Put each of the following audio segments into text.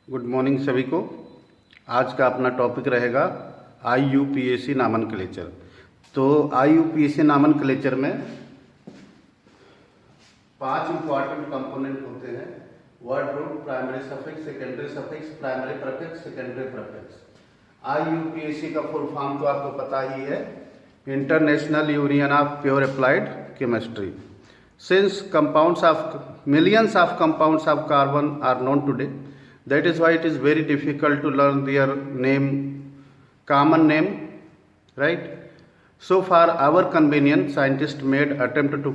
Good morning सभी को। आज का अपना टॉपिक रहेगा IUPAC नामनक्लेचर। तो IUPAC नामनक्लेचर में 5 इंपॉर्टेंट कंपोनेंट होते हैं: word root, primary suffix, secondary suffix, primary prefix, secondary prefix. IUPAC का फुल फॉर्म तो आपको पता ही है, International Union of Pure Applied Chemistry. Since millions of compounds of carbon are known today, that is why it is very difficult to learn their common name, right? So for our convenience, scientists made attempt to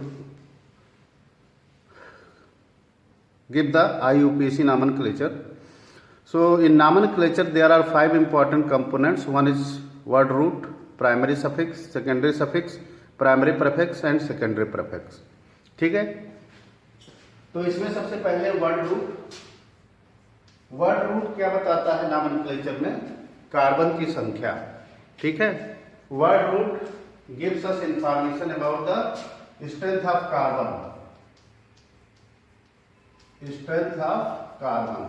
give the IUPAC nomenclature. So in nomenclature there are 5 important components. One is word root, primary suffix, secondary suffix, primary prefix and secondary prefix. ठीक है। तो इसमें सबसे पहले word root. Word root क्या बताता है nomenclature में? कार्बन की संख्या। ठीक है। Word root gives us information about the strength of carbon. Strength of carbon,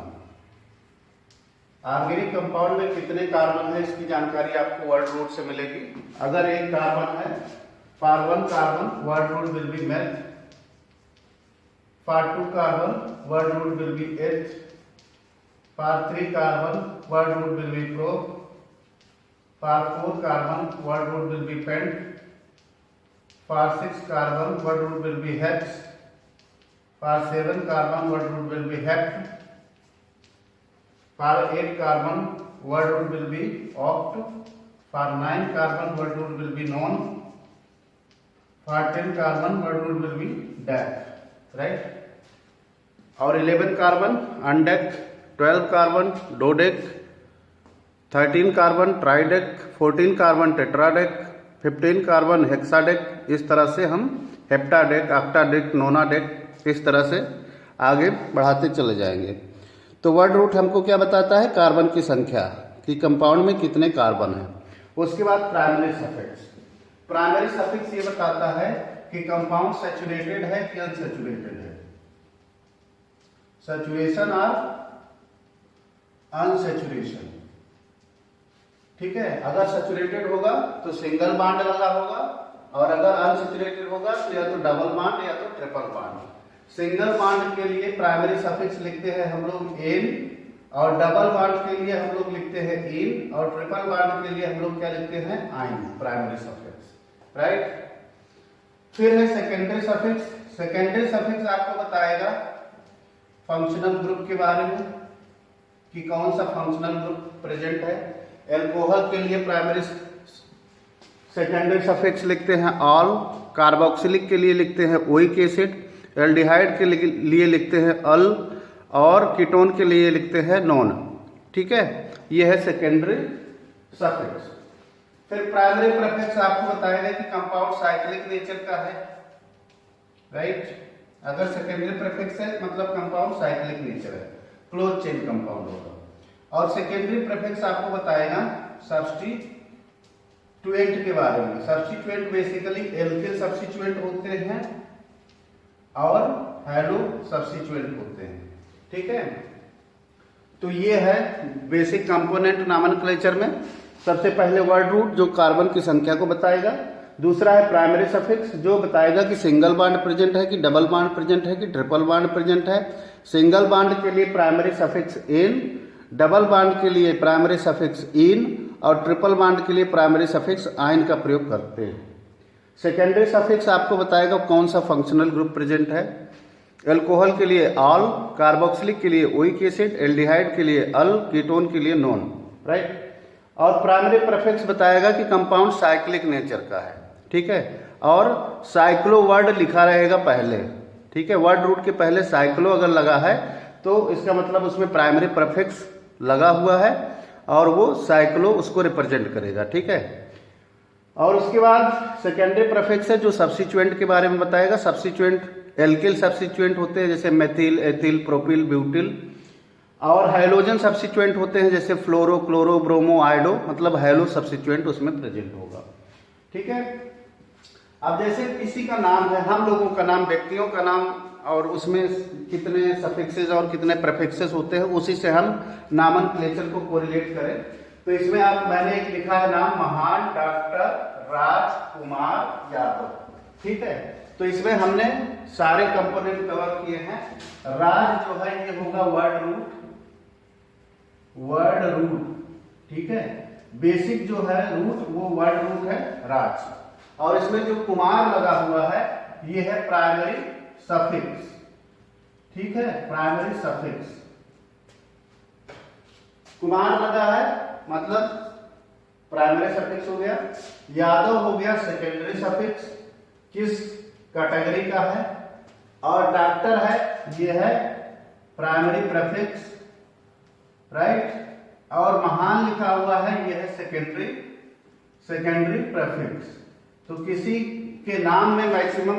organic compound में कितने कार्बन है इसकी जानकारी आपको वर्ड रूट से मिलेगी। अगर एक कार्बन है, for 1 carbon word root will be meth, for 2 carbon word root will be H, for 3 carbon word root will be pro, for 4 carbon word root will be pent, for 6 carbon word root will be hex, for 7 carbon word root will be hept, for 8 carbon word root will be oct, for 9 carbon word root will be non, for 10 carbon word root will be dac, right? और 11 carbon undec, 12 carbon dodec, 13 carbon tridec, 14 carbon tetradec, 15 carbon hexadec. इस तरह से हम हेप्टाडेक, ऑक्टाडेक, नोनाडेक इस तरह से आगे बढ़ाते चले जाएंगे। तो वर्ड रूट हमको क्या बताता है? कार्बन की संख्या, कि कंपाउंड में कितने कार्बन हैं। उसके बाद प्राइमरी सफिक्स। प्राइमरी सफिक्स ये बताता है कि कंपाउंड सैचुरेटेड है कि अनसैचुरेटेड है, सैचुरेशन और अनसैचुरेशन। ठीक है। अगर सैचुरेटेड होगा तो सिंगल बॉन्ड लगा होगा, और अगर अनसैचुरेटेड होगा तो या तो डबल बॉन्ड या तो ट्रिपल बॉन्ड। सिंगल बॉन्ड के लिए प्राइमरी सफिक्स लिखते हैं हम लोग एन, और डबल बॉन्ड के लिए हम लोग लिखते हैं इन, और ट्रिपल बॉन्ड के लिए हम लोग क्या लिखते हैं? आइन, प्राइमरी सफिक्स, राइट। फिर है सेकेंडरी सफिक्स। सेकेंडरी सफिक्स आपको बताएगा फंक्शनल ग्रुप के बारे में, कि कौन सा फंक्शनल ग्रुप प्रेजेंट है। एल्कोहल के लिए प्राइमरी सेकेंडरी सफिक्स लिखते हैं ऑल, कार्बोक्सिलिक के लिए लिखते हैं ओइक एसिड, एल्डिहाइड के लिए लिखते हैं अल, और कीटोन के लिए लिखते हैं नॉन। ठीक है। यह है सेकेंडरी सफिक्स। फिर प्राइमरी प्रीफिक्स आपको बताएगा कि कंपाउंड साइक्लिक नेचर का है, राइट। अगर सेकेंडरी प्रीफिक्स है मतलब कंपाउंड साइक्लिक नेचर है, क्लोज चेन कंपाउंड होगा। और सेकेंडरी प्रीफिक्स आपको बताएगा सब्स्टिट्यूएंट के बारे में। सब्स्टिट्यूएंट बेसिकली एल्किल सब्स्टिट्यूएंट होते हैं और हैलो सब्स्टिट्यूएंट होते हैं। ठीक है। तो ये है बेसिक कंपोनेंट नॉमेनक्लेचर में। सबसे पहले वर्ड रूट जो कार्बन की संख्या को बताएगा। दूसरा है प्राइमरी सफिक्स जो बताएगा कि सिंगल बॉन्ड प्रेजेंट है कि डबल बॉन्ड प्रेजेंट है कि ट्रिपल बॉन्ड प्रेजेंट है। सिंगल बॉन्ड के लिए प्राइमरी सफिक्स इन, डबल बॉन्ड के लिए प्राइमरी सफिक्स इन, और ट्रिपल बॉन्ड के लिए प्राइमरी सफिक्स आइन का प्रयोग करते हैं। सेकेंडरी सफिक्स आपको बताएगा कौन सा फंक्शनल ग्रुप प्रेजेंट है। एल्कोहल के लिए ऑल, कार्बोक्सिलिक के लिए ओइक एसिड, एल्डिहाइड के लिए अल, कीटोन के लिए नॉन, राइट। और प्राइमरी प्रीफिक्स बताएगा कि कंपाउंड साइक्लिक नेचर का है। ठीक है। और साइक्लो वर्ड लिखा रहेगा पहले। ठीक है। वर्ड रूट के पहले साइक्लो अगर लगा है तो इसका मतलब उसमें प्राइमरी प्रीफिक्स लगा हुआ है और वो साइक्लो उसको रिप्रेजेंट करेगा। ठीक है। और उसके बाद सेकेंडरी प्रीफिक्स है जो सब्स्टिट्यूएंट के बारे में बताएगा। सब्स्टिट्यूएंट एल्किल सब्स्टिट्यूएंट होते हैं जैसे मेथिल, एथिल, प्रोपिल, ब्यूटिल, और हाइड्रोजन सब्स्टिट्यूएंट होते हैं जैसे फ्लोरो, क्लोरो, ब्रोमो, आयोडो, मतलब हैलो सब्स्टिट्यूएंट उसमें प्रेजेंट होगा। ठीक है। अब जैसे किसी का नाम है, हम लोगों का नाम, व्यक्तियों का नाम और उसमें कितने सफिक्सेस और कितने प्रीफिक्सेस होते हैं, उसी से हम नॉमेनक्लेचर को कोरिलेट करें। तो इसमें मैंने एक लिखा है नाम, महान डॉक्टर राजकुमार यादव, ठीक है। तो इसमें हमने सारे कंपोनेंट कवर किए हैं। राज जो है ये होगा वर्ड रूट, ठीक है। बेसिक जो है रूट वो वर्ड रूट है राज, और इसमें जो कुमार लगा हुआ है ये है प्राइमरी सफिक्स, ठीक है, प्राइमरी सफिक्स। कुमार लगा है मतलब प्राइमरी सफिक्स हो गया। यादव हो गया सेकेंडरी सफिक्स, किस कैटेगरी का है। और डॉक्टर है ये है प्राइमरी प्रीफिक्स, राइट। और महान लिखा हुआ है ये है सेकेंडरी प्रीफिक्स। तो किसी के नाम में मैक्सिमम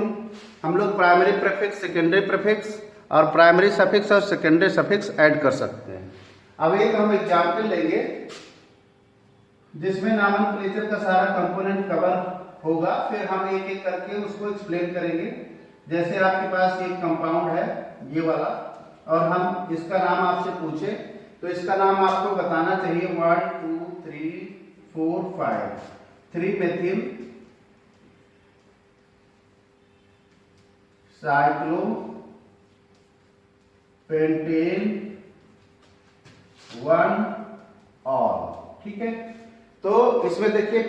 हम लोग प्राइमरी प्रीफिक्स, सेकेंडरी प्रीफिक्स और प्राइमरी सफिक्स और सेकेंडरी सफिक्स ऐड कर सकते हैं। अब एक हम एग्जाम्पल लेंगे जिसमें नॉमेनक्लेचर का सारा कंपोनेंट कवर होगा, फिर हम एक एक करके उसको एक्सप्लेन करेंगे। जैसे आपके पास एक कंपाउंड है ये वाला, और हम इसका नाम आपसे पूछे तो इसका नाम आपको बताना चाहिए 1 2 3 4 5 3 मेथिल साइक्लो पेंटेन 1 ऑल, ठीक है। तो इसमें देखिए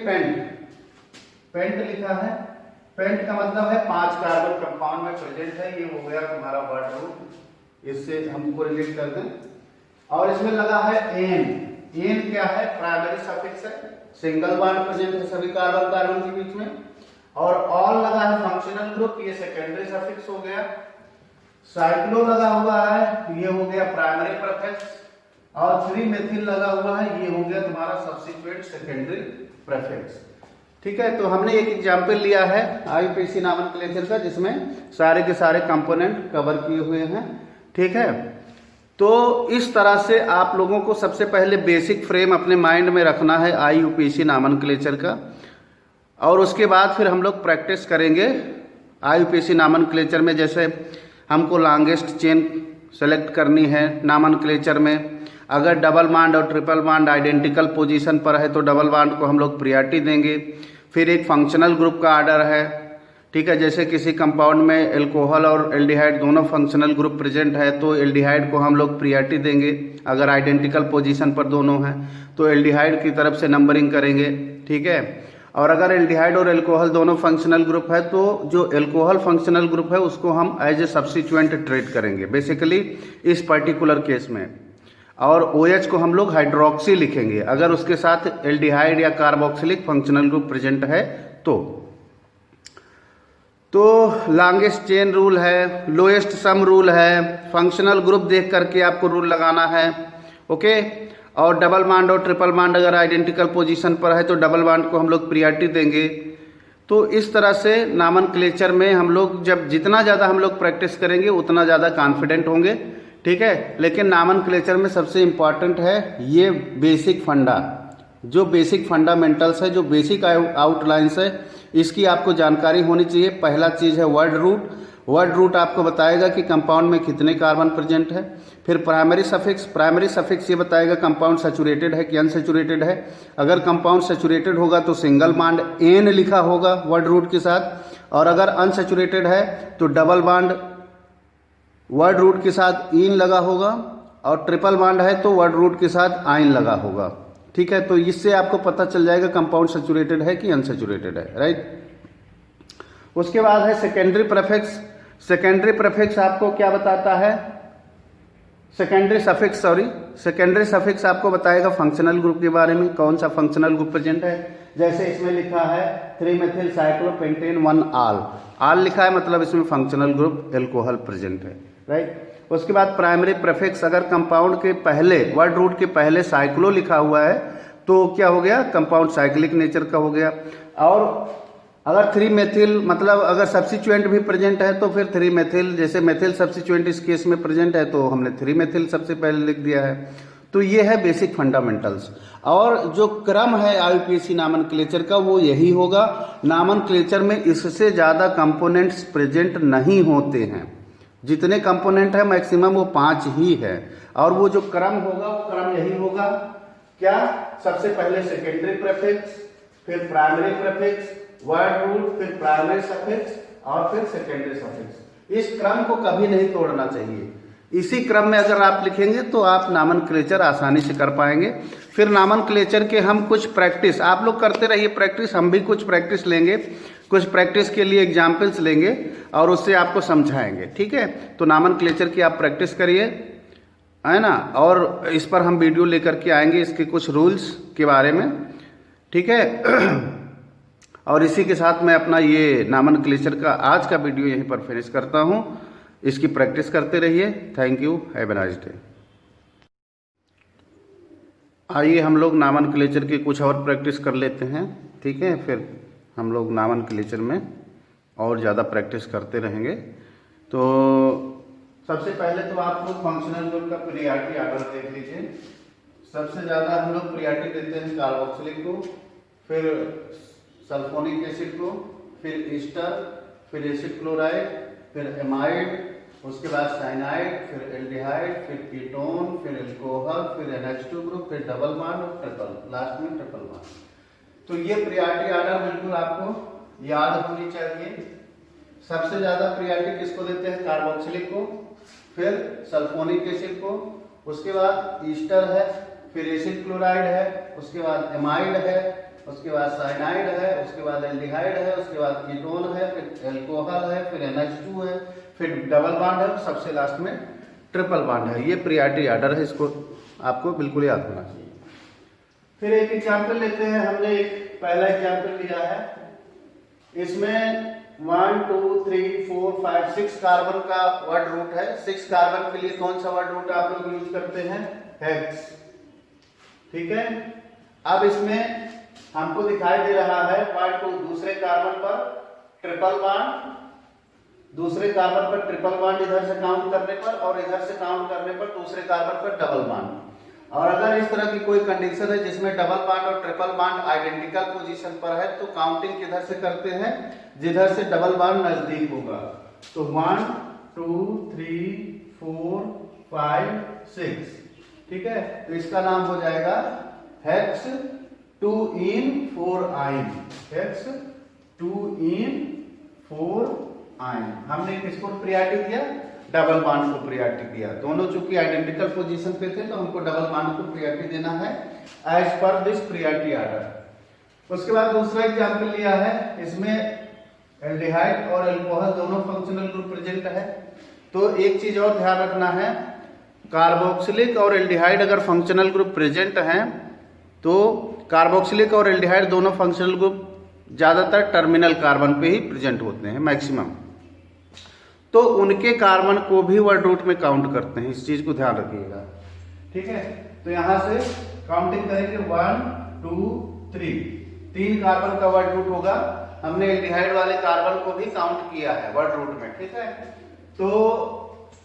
पेंट लिखा है। पेंट का मतलब है 5 कार्बन कंपाउंड में प्रेजेंट है। ये हो गया तुम्हारा वर्ड रूट, इससे हम कोरिलेट कर दें। और इसमें लगा है एन क्या है, प्राइमरी सफिक्स है, सिंगल बॉन्ड प्रेजेंट है सभी कार्बन के बीच में। और ऑल लगा है फंक्शनल ग्रुप, ये सेकेंडरी सफिक्स हो गया। साइक्लो लगा हुआ है, ये हो गया प्राइमरी प्रीफिक्स। और 3 मेथिल लगा हुआ है, ये हो गया तुम्हारा सब्स्टिट्यूएंट सेकेंडरी प्रीफिक्स, ठीक है। तो हमने एक एग्जाम्पल लिया है आईयूपीएसी नॉमेनक्लेचर का जिसमें सारे के सारे कंपोनेंट कवर किए हुए हैं, ठीक है। तो इस तरह से आप लोगों को सबसे पहले बेसिक फ्रेम अपने माइंड में रखना है आईयूपीएसी नॉमेनक्लेचर का, और उसके बाद फिर हम लोग प्रैक्टिस करेंगे आईयूपीएसी नॉमेनक्लेचर में। जैसे हमको लॉन्गेस्ट चेन सेलेक्ट करनी है नॉमेनक्लेचर में, अगर डबल बॉन्ड और ट्रिपल बॉन्ड आइडेंटिकल पोजीशन पर है तो डबल बॉन्ड को हम लोग प्रियॉरिटी देंगे। फिर एक फंक्शनल ग्रुप का आर्डर है, ठीक है। जैसे किसी कंपाउंड में एल्कोहल और एल्डिहाइड दोनों फंक्शनल ग्रुप प्रेजेंट है तो एल्डिहाइड को हम लोग प्रियॉरिटी देंगे। अगर आइडेंटिकल पोजीशन पर दोनों हैं तो एल्डिहाइड की तरफ से नंबरिंग करेंगे, ठीक है। और अगर एल्डिहाइड और एल्कोहल दोनों फंक्शनल ग्रुप है तो जो एल्कोहल फंक्शनल ग्रुप है उसको हम एज ए सब्स्टिट्यूएंट ट्रीट करेंगे बेसिकली इस पर्टिकुलर केस में। और OH को हम लोग हाइड्रोक्सी लिखेंगे अगर उसके साथ एल्डिहाइड या कार्बोक्सिलिक फंक्शनल ग्रुप प्रेजेंट है तो लॉन्गेस्ट चेन रूल है, लोएस्ट सम रूल है, फंक्शनल ग्रुप देख करके आपको रूल लगाना है, ओके। और डबल बॉन्ड और ट्रिपल बॉन्ड अगर आइडेंटिकल पोजीशन पर है तो डबल बॉन्ड को हम लोग प्रियॉरिटी देंगे। तो इस तरह से नॉमेनक्लेचर में हम लोग जब जितना ज़्यादा हम लोग प्रैक्टिस करेंगे उतना ज़्यादा कॉन्फिडेंट होंगे, ठीक है। लेकिन नॉमेनक्लेचर में सबसे इम्पॉर्टेंट है ये बेसिक फंडा, जो बेसिक फंडामेंटल्स है, जो बेसिक आउटलाइंस है, इसकी आपको जानकारी होनी चाहिए। पहला चीज़ है वर्ड रूट। वर्ड रूट आपको बताएगा कि कंपाउंड में कितने कार्बन प्रेजेंट है। फिर प्राइमरी सफिक्स ये बताएगा कंपाउंड सैचुरेटेड है कि अनसैचुरेटेड है। अगर कंपाउंड सैचुरेटेड होगा तो सिंगल बॉन्ड एन लिखा होगा वर्ड रूट के साथ, और अगर अनसैचुरेटेड है तो डबल बॉन्ड वर्ड रूट के साथ इन लगा होगा, और ट्रिपल बॉन्ड है तो वर्ड रूट के साथ आइन लगा होगा, ठीक है। तो इससे आपको पता चल जाएगा कंपाउंड सैचुरेटेड है कि अनसैचुरेटेड है, राइट। उसके बाद है सेकेंडरी प्रीफिक्स। सेकेंडरी प्रीफिक्स आपको क्या बताता है, सेकेंडरी सफिक्स आपको बताएगा फंक्शनल ग्रुप के बारे में, कौन सा फंक्शनल ग्रुप प्रेजेंट है। जैसे इसमें लिखा है 3 मेथिल साइक्लोपेंटेन 1 आल लिखा है, मतलब इसमें फंक्शनल ग्रुप एल्कोहल प्रेजेंट है, राइट। उसके बाद प्राइमरी प्रीफिक्स, अगर कंपाउंड के पहले वर्ड रूट के पहले साइक्लो लिखा हुआ है तो क्या हो गया, कंपाउंड साइक्लिक नेचर का हो गया। और अगर 3 मेथिल मतलब अगर सब्स्टिट्यूएंट भी प्रेजेंट है तो फिर 3 मेथिल, जैसे मेथिल सब्स्टिट्यूएंट इस केस में प्रेजेंट है तो हमने 3 मेथिल सबसे पहले लिख दिया है। तो ये है बेसिक फंडामेंटल्स। और जो क्रम है आईयूपीएसी नॉमेनक्लेचर का वो यही होगा। नॉमेनक्लेचर में इससे ज़्यादा कंपोनेंट्स प्रेजेंट नहीं होते हैं, जितने कंपोनेंट है मैक्सिमम वो 5 ही है। और वो जो क्रम होगा वो क्रम यही होगा, क्या, सबसे पहले सेकेंडरी प्रीफिक्स, फिर प्राइमरी प्रीफिक्स, वर्ड रूट, फिर प्राइमरी सफिक्स और फिर सेकेंडरी सफिक्स। इस क्रम को कभी नहीं तोड़ना चाहिए। इसी क्रम में अगर आप लिखेंगे तो आप नामनक्लेचर आसानी से कर पाएंगे। फिर नामनक्लेचर के हम कुछ प्रैक्टिस, आप लोग करते रहिए प्रैक्टिस, हम भी कुछ प्रैक्टिस लेंगे, कुछ प्रैक्टिस के लिए एग्जाम्पल्स लेंगे और उससे आपको समझाएंगे, ठीक है। तो नामनक्लेचर की आप प्रैक्टिस करिए, है ना। और इस पर हम वीडियो लेकर के आएंगे, इसके कुछ रूल्स के बारे में, ठीक है। और इसी के साथ मैं अपना ये नामनक्लेचर का आज का वीडियो यहीं पर फिनिश करता हूँ। इसकी प्रैक्टिस करते रहिए। Thank you, have a nice day. आइए हम लोग नामनक्लेचर की कुछ और प्रैक्टिस कर लेते हैं, ठीक है। फिर हम लोग नामनक्लेचर में और ज़्यादा प्रैक्टिस करते रहेंगे। तो सबसे पहले तो आप लोग फंक्शनल ग्रुप का प्रियॉरिटी ऑर्डर देख लीजिए। सबसे ज़्यादा हम लोग प्रियॉरिटी देते हैं कार्बोक्सिलिक को, फिर सल्फोनिक एसिड को, फिर ईस्टर, फिर एसिड क्लोराइड, फिर एमाइड, उसके बाद साइनाइड, फिर एल्डिहाइड, फिर कीटोन, फिर एल्कोहल, फिर NH2 ग्रुप, फिर डबल बॉन्ड और ट्रिपल, लास्ट में ट्रिपल बॉन्ड। तो ये प्रियॉरिटी ऑर्डर बिल्कुल आपको याद होनी चाहिए। सबसे ज्यादा प्रियॉरिटी किसको देते हैं? कार्बोक्सिलिक को, फिर सल्फोनिक एसिड को, उसके बाद ईस्टर है, फिर एसिड क्लोराइड है, उसके बाद एमाइड है, उसके बाद साइनाइड है, उसके बाद एल्डिहाइड है, उसके बाद कीटोन है, फिर एल्कोहल है, फिर NH2 है, फिर डबल बॉन्ड है, सबसे लास्ट में ट्रिपल बॉन्ड है। ये प्रियॉरिटी ऑर्डर है, इसको आपको बिल्कुल याद होना चाहिए। फिर एक एग्जाम्पल लेते हैं। हमने एक पहला एग्जाम्पल लिया है, इसमें 1 2 3 4 5 6 कार्बन का वर्ड रूट है। 6 कार्बन के लिए कौन सा वर्ड रूट आप लोग यूज करते हैं? हेक्स, ठीक है। अब इसमें हमको दिखाई दे रहा है 1 2, दूसरे कार्बन पर ट्रिपल बॉन्ड, दूसरे कार्बन पर ट्रिपल बॉन्ड इधर से काउंट करने पर, और इधर से काउंट करने पर दूसरे कार्बन पर डबल बॉन्ड। और अगर इस तरह की कोई कंडीशन है जिसमें डबल बॉन्ड और ट्रिपल बॉन्ड आइडेंटिकल पोजीशन पर है, तो काउंटिंग किधर से करते हैं? जिधर से डबल बॉन्ड नजदीक होगा। तो 1 2 3 4 5 6, ठीक है। तो इसका नाम हो जाएगा hex 2 in 4 ine, hex 2 in 4 ine। हमने किसको प्रियॉरिटी दिया? डबल बॉन्ड को प्रियॉरिटी दिया। दोनों चूंकि आइडेंटिकल पोजीशन पे थे तो हमको डबल बॉन्ड को प्रियॉरिटी देना है as per this priority order. उसके बाद दूसरा एग्जाम्पल लिया है, इसमें एल्डिहाइड और एल्कोहल दोनों फंक्शनल ग्रुप प्रेजेंट है। तो एक चीज और ध्यान रखना है, कार्बोक्सिलिक और एल्डिहाइड अगर फंक्शनल ग्रुप प्रेजेंट हैं तो कार्बोक्सिलिक और एल्डिहाइड दोनों फंक्शनल ग्रुप ज्यादातर टर्मिनल कार्बन पे ही प्रेजेंट होते हैं मैक्सिमम, तो उनके कार्बन को भी वर्ड रूट में काउंट करते हैं। इस चीज को ध्यान रखिएगा, ठीक है। तो यहां से काउंटिंग करेंगे 1 2 3, 3 कार्बन का वर्ड रूट होगा। हमने एल्डिहाइड वाले कार्बन को भी काउंट किया है वर्ड रूट में, ठीक है। तो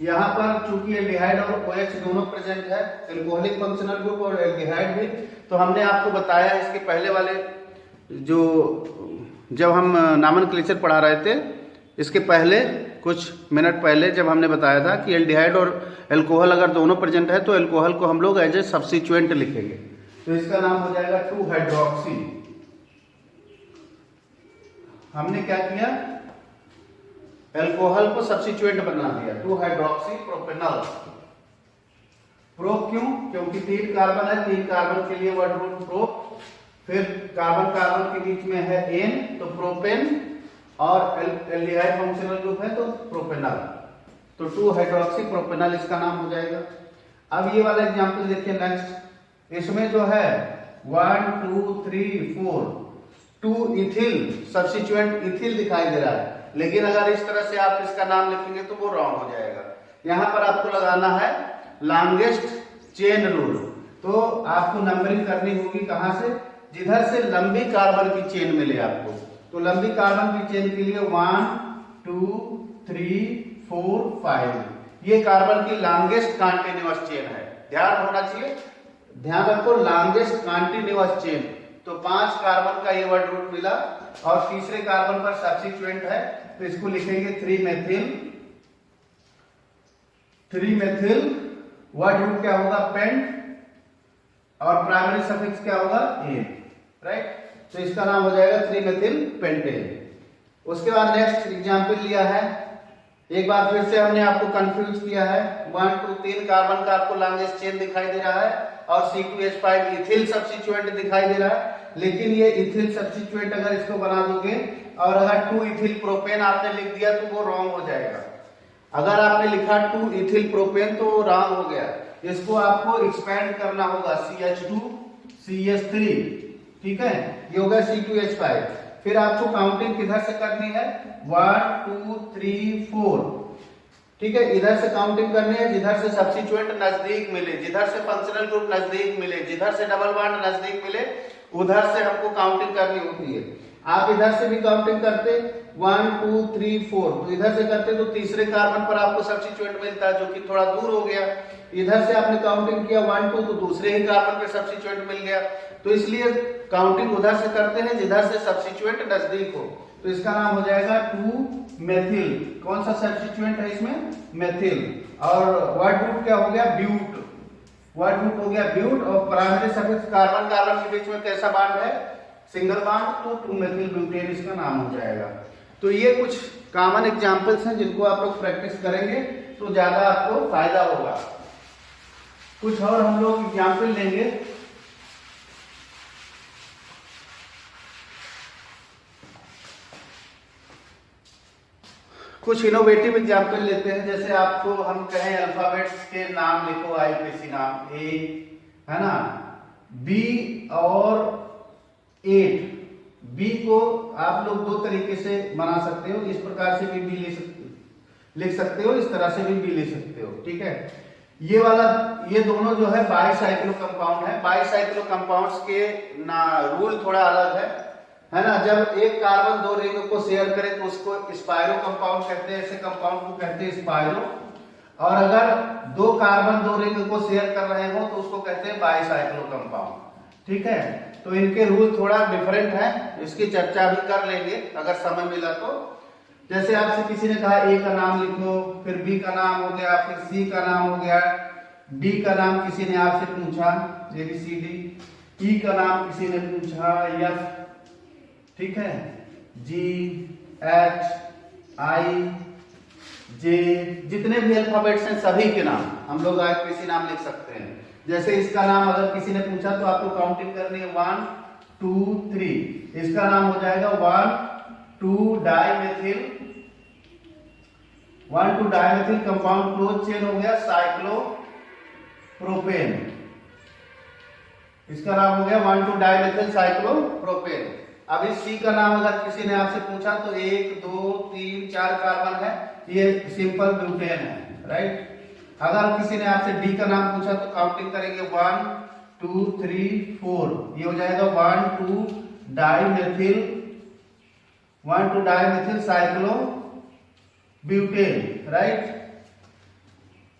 यहाँ पर चूंकि एल्डिहाइड और OH दोनों प्रेजेंट है, एल्कोहलिक फंक्शनल ग्रुप और एल्डिहाइड भी, तो हमने आपको बताया इसके पहले वाले जो जब हम नामनक्लेचर पढ़ा रहे थे, इसके पहले कुछ मिनट पहले जब हमने बताया था कि एल्डिहाइड और एल्कोहल अगर दोनों प्रेजेंट है तो एल्कोहल को हम लोग एज ए सब्स्टिट्यूएंट लिखेंगे। तो इसका नाम हो जाएगा 2 हाइड्रोक्सी। हमने क्या किया? एल्कोहल को सब्स्टिट्यूएंट बना दिया, 2 हाइड्रोक्सी प्रोपेनॉल। प्रो क्यों? क्योंकि 3 कार्बन है, 3 कार्बन के लिए वर्ड रूट प्रो, फिर कार्बन कार्बन के बीच में है एन, तो प्रोपेन, और एल्डिहाइड फंक्शनल ग्रुप है तो प्रोपेनॉल, तो 2 हाइड्रोक्सी प्रोपेनॉल इसका नाम हो जाएगा। अब ये वाला एग्जांपल देखिए नेक्स्ट, इसमें जो है 1 2 3 4 2 इथिल, सब्स्टिट्यूएंट इथिल दिखाई दे रहा है, लेकिन अगर इस तरह से आप इसका नाम लिखेंगे तो वो रॉन्ग हो जाएगा। यहां पर आपको लगाना है लॉन्गेस्ट चेन रूल। तो आपको नंबरिंग करनी होगी कहां से? जिधर से लंबी कार्बन की चेन मिले आपको। तो लंबी कार्बन की चेन के लिए 1 2 3 4 5, ये कार्बन की लॉन्गेस्ट कॉन्टिन्यूअस चेन है, ध्यान होना चाहिए, ध्यान रखो, लॉन्गेस्ट कॉन्टिन्यूअस चेन। तो 5 कार्बन का ये वर्ड रूट मिला, और तीसरे कार्बन पर सब्स्टिट्यूएंट है तो इसको लिखेंगे 3 मेथिल 3 मेथिल, वर्ड रूट क्या होगा पेंट, और प्राइमरी सफिक्स क्या होगा एन, राइट। तो इसका नाम हो जाएगा 3 मेथिल पेंटेन। उसके बाद नेक्स्ट एग्जांपल लिया है, एक बार फिर से हमने आपको कंफ्यूज किया है। 1 2 3 कार्बन का आपको लॉन्गेस्ट चेन दिखाई दे रहा है और C2H5 इथिल सब्स्टिट्यूएंट दिखाई दे रहा है, लेकिन ये इथिल सब्स्टिट्यूएंट अगर इसको बना दोगे और अगर 2 इथिल प्रोपेन आपने लिख दिया तो वो रॉन्ग हो जाएगा। अगर आपने लिखा 2 इथिल प्रोपेन तो वो रॉन्ग हो गया, इसको आपको एक्सपेंड करना होगा CH2CH3, ठीक है, ये होगा C2H5। फिर आपको काउंटिंग किधर से करनी है 1 2 3 4, ठीक है, इधर से काउंटिंग करनी है जिधर से सब्स्टिट्यूएंट नजदीक मिले, जिधर से फंक्शनल ग्रुप नजदीक मिले, जिधर से डबल बॉन्ड नजदीक मिले, उधर से हमको काउंटिंग करनी होती है। आप इधर से भी काउंटिंग करते 1 2 3 4, तो इधर से करते तो तीसरे कार्बन पर आपको सब्स्टिट्यूएंट मिलता है जो कि थोड़ा दूर हो गया। इधर से आपने काउंटिंग किया 1 2 तो दूसरे ही कार्बन पे सब्स्टिट्यूएंट मिल गया, तो इसलिए काउंटिंग उधर से करते हैं जिधर से सब्स्टिट्यूएंट नजदीक हो। तो इसका नाम हो जाएगा 2 मेथिल। कौन सा सब्स्टिट्यूएंट है इसमें मेथिल, और वर्ड रूट क्या हो गया ब्यूट, वर्ड रूट हो गया ब्यूट, और प्राइमरी सफिक्स कार्बन कार्बन के बीच में कैसा बॉन्ड है सिंगल बॉन्ड, तो 2 मेथिल ब्यूटेन इसका नाम हो जाएगा। तो ये कुछ कॉमन एग्जांपल्स हैं जिनको आप लोग प्रैक्टिस करेंगे तो ज्यादा आपको फायदा होगा। कुछ और हम लोग एग्जांपल लेंगे। कुछ इनोवेटिव एग्जांपल लेते हैं, जैसे आपको हम कहें अल्फाबेट्स के नाम लिखो, IUPAC नाम A है ना, B और 8, B को आप लोग दो तरीके से बना सकते हो, इस प्रकार से भी लिख सकते हो, इस तरह से भी लिख सकते हो, ठीक है। ये वाला, ये दोनों जो है बाइसाइक्लो कंपाउंड है। बाइसाइक्लो कंपाउंड्स के ना रूल थोड़ा अलग है ना। जब एक कार्बन दो रिंग को शेयर करे तो उसको स्पाइरो कंपाउंड कहते हैं, ऐसे कंपाउंड को कहते हैं स्पाइरो, और अगर दो कार्बन दो रिंग को शेयर कर रहे हो तो उसको कहते हैं बाइसाइक्लो कंपाउंड, ठीक है। तो इनके रूल थोड़ा डिफरेंट है, इसकी चर्चा भी कर लेंगे अगर समय मिला तो। जैसे आपसे किसी ने कहा A का नाम लिखो, फिर B का नाम हो गया, फिर C का नाम हो गया, D का नाम किसी ने आपसे पूछा ABCD, E का नाम किसी ने पूछा F, ठीक है, G H I J, जितने भी अल्फाबेट्स हैं सभी के नाम हम लोग IUPAC नाम लिख सकते हैं। जैसे इसका नाम अगर किसी ने पूछा तो आपको काउंटिंग करनी है 1 2 3, इसका नाम हो जाएगा 1 2 dimethyl, 1 2 dimethyl compound close chain हो गया साइक्लोप्रोपेन, इसका नाम हो गया 1 2 डाइमेथिल साइक्लोप्रोपेन। अब इस C का नाम अगर किसी ने आपसे पूछा तो 1 2 3 4 कार्बन है, ये सिंपल ब्यूटेन है, राइट। अगर किसी ने आपसे D का नाम पूछा तो काउंटिंग करेंगे 1 2 3 4, ये हो जाएगा 1 2 dimethyl, 1 2 dimethyl cyclo butane, right.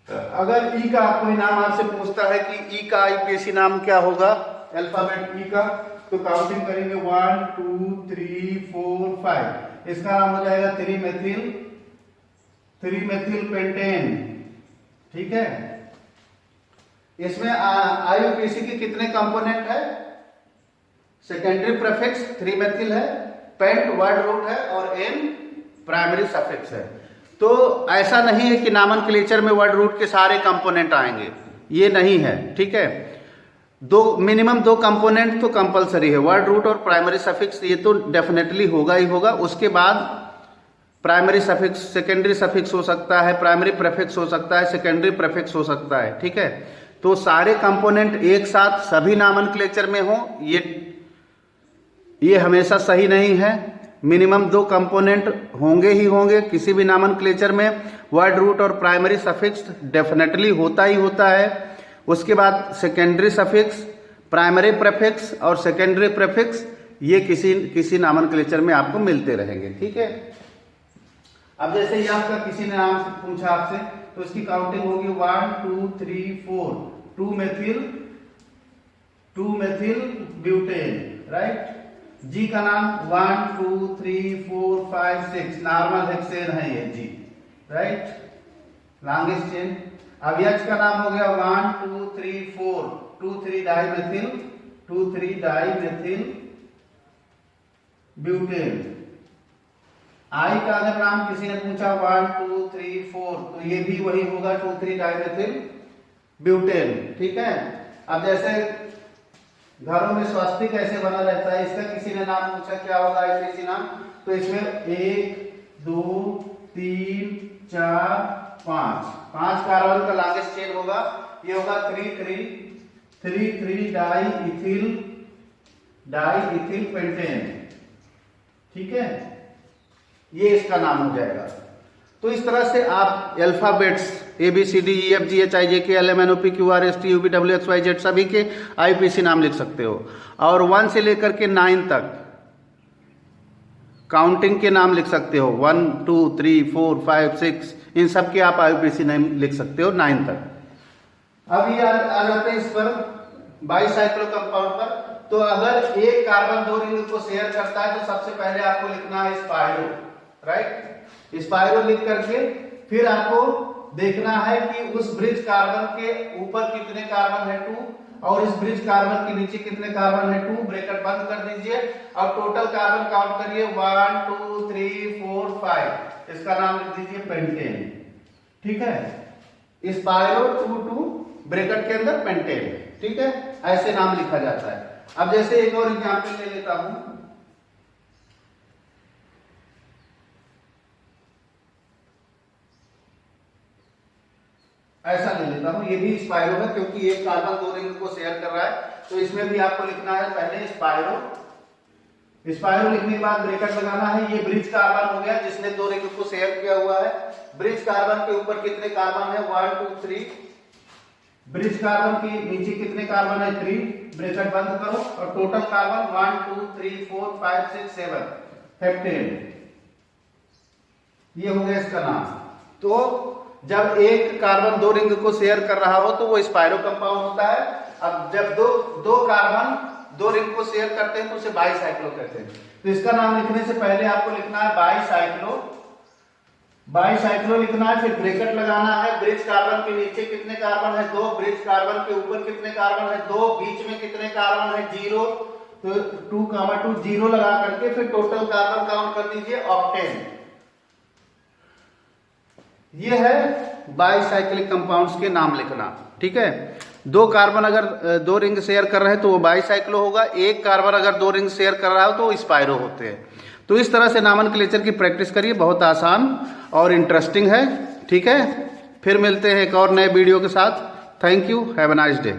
अगर E का कोई नाम आपसे पूछता है कि E का IUPAC नाम क्या होगा, अल्फाबेट E का, तो काउंटिंग करेंगे 1 2 3 4 5, इसका नाम हो जाएगा 3 मेथिल पेंटेन, ठीक है। इसमें IUPAC के कितने कंपोनेंट है, सेकेंडरी प्रीफिक्स 3 मेथिल है, पेंट वर्ड रूट है, और N प्राइमरी सफिक्स है। तो ऐसा नहीं है कि नॉमेनक्लेचर में वर्ड रूट के सारे कंपोनेंट आएंगे, ये नहीं है, ठीक है। मिनिमम दो कंपोनेंट तो कंपलसरी है, वर्ड रूट और प्राइमरी सफिक्स, ये तो डेफिनेटली होगा ही होगा। उसके बाद प्राइमरी सफिक्स, सेकेंडरी सफिक्स हो सकता है, प्राइमरी प्रीफिक्स हो सकता है, सेकेंडरी प्रीफिक्स हो सकता है, ठीक है। तो सारे कंपोनेंट एक साथ सभी नॉमेनक्लेचर में हो, ये हमेशा सही नहीं है। मिनिमम दो कंपोनेंट होंगे ही होंगे किसी भी नॉमेनक्लेचर में, वर्ड रूट और प्राइमरी सफिक्स डेफिनेटली होता ही होता है। उसके बाद सेकेंडरी सफिक्स, प्राइमरी प्रीफिक्स और सेकेंडरी प्रीफिक्स, ये किसी नॉमेनक्लेचर में आपको मिलते रहेंगे, ठीक है। अब जैसे ही आपका किसी ने नाम से पूछा आपसे, तो इसकी काउंटिंग होगी 1 2 3 4, 2 मेथिल ब्यूटेन, राइट। G का नाम 1 2 3 4 5 6, नॉर्मल हेक्सेन है ये G, राइट। Longest chain. अब H का नाम हो गया 1 2 3 4, 2,3 डाइमेथिल, 2,3 डाइमेथिल ब्यूटेन। I का अगर नाम किसी ने पूछा 1 2 3 4, तो ये भी वही होगा 2,3 डाइमेथिल ब्यूटेन। ठीक है। अब जैसे घरों में स्वास्तिक कैसे बना रहता है, इसका किसी ने नाम पूछा क्या होगा आईपीसी नाम, तो इसमें 1 2 3 4 5 कार्बन का लॉन्गेस्ट चेन होगा। ये होगा 3,3 डाइइथिल पेंटेन। ठीक है, ये इसका नाम हो जाएगा। तो इस तरह से आप अल्फाबेट्स ABCDEFGHIJKLMNOPQRSTUVWXYZ सभी के आईपीसी नाम लिख सकते हो, और 1 से लेकर के 9 तक काउंटिंग के नाम लिख सकते हो। 1 2 3 4 5 6 इन सब के आप आईपीसी नाम लिख सकते हो 9 तक। अब ये आ जाते हैं इस पर बाईसाइक्लो कंपाउंड पर। तो अगर एक कार्बन 2 रिंग को शेयर करता है तो सबसे पहले आपको लिखना है स्पाइरो, राइट। स्पाइरो लिख करके फिर आपको देखना है कि उस ब्रिज कार्बन के ऊपर कितने कार्बन है 2, और इस ब्रिज कार्बन के नीचे कितने कार्बन है 2, ब्रैकेट बंद कर दीजिए और टोटल कार्बन काउंट करिए 1 2 3 4 5। इसका नाम लिख दीजिए पेंटेन। ठीक है, स्पाइरो 2 2 ब्रैकेट के अंदर पेंटेन। ठीक है, ऐसे नाम लिखा जाता है। अब जैसे एक और एग्जांपल ले लेता हूं, ऐसा ले लेता हूं, ये भी स्पाइरो है क्योंकि एक कार्बन 2 रिंग को शेयर कर रहा है, तो इसमें भी आपको लिखना है पहले स्पाइरो। स्पाइरो लिखने के बाद ब्रैकेट लगाना है। ये ब्रिज कार्बन हो गया जिसने 2 रिंग को शेयर किया हुआ है। ब्रिज कार्बन के ऊपर कितने कार्बन है 1 2 3, ब्रिज कार्बन के नीचे कितने कार्बन है 3, ब्रैकेट बंद करो और टोटल कार्बन 1 2 3 4 5 6 7 15। ये हो गया इसका नाम। तो जब एक कार्बन 2 रिंग को शेयर कर रहा हो तो वो स्पाइरो कंपाउंड होता है। अब जब दो कार्बन 2 रिंग को शेयर करते हैं तो उसे बाईसाइक्लो कहते हैं। तो इसका नाम लिखने से पहले आपको लिखना है बाईसाइक्लो। बाईसाइक्लो लिखना है, फिर ब्रैकेट लगाना है। ब्रिज कार्बन के नीचे कितने कार्बन है 2, ब्रिज कार्बन के ऊपर कितने कार्बन है 2, बीच में कितने कार्बन है 0, तो 2 2 0 लगा करके फिर टोटल कार्बन काउंट कर दीजिए ऑक्टेन। ये है बाईसाइक्लिक कंपाउंड्स के नाम लिखना। ठीक है, 2 कार्बन अगर 2 रिंग शेयर कर रहे हैं तो वो बाईसाइक्लो होगा, एक कार्बन अगर 2 रिंग शेयर कर रहा हो तो स्पाइरो होते हैं। तो इस तरह से नॉमेनक्लेचर की प्रैक्टिस करिए, बहुत आसान और इंटरेस्टिंग है। ठीक है, फिर मिलते हैं एक और नए वीडियो के साथ। Thank you, have a nice day.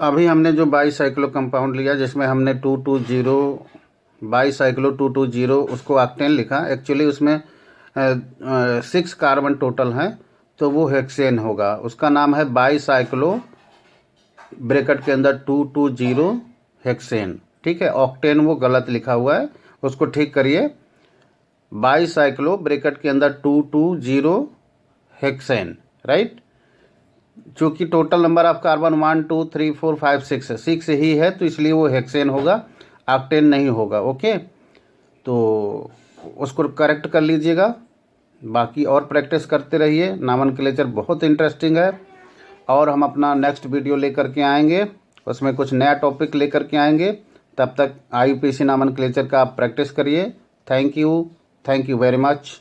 अभी हमने जो बाईसाइक्लो कंपाउंड लिया जिसमें हमने 220 बाईसाइक्लो 220 उसको ऑक्टेन लिखा। एक्चुअली उसमें 6 कार्बन टोटल हैं, तो वो हेक्सेन होगा। उसका नाम है बाईसाइक्लो ब्रैकेट के अंदर 220 हेक्सेन। ठीक है, ऑक्टेन वो गलत लिखा हुआ है, उसको ठीक करिए। बाईसाइक्लो ब्रैकेट के अंदर 220 हेक्सेन, राइट। चूंकि टोटल नंबर ऑफ कार्बन 1 2 3 4 5 6 है, 6 ही है तो इसलिए वो हेक्सेन होगा, ऑक्टेन नहीं होगा। ओके, तो उसको करेक्ट कर लीजिएगा। बाकी और प्रैक्टिस करते रहिए, नॉमेनक्लेचर बहुत इंटरेस्टिंग है। और हम अपना नेक्स्ट वीडियो लेकर के आएंगे, उसमें कुछ नया टॉपिक लेकर के आएंगे। तब तक आईपीसी नॉमेनक्लेचर का आप प्रैक्टिस करिए। Thank you very much.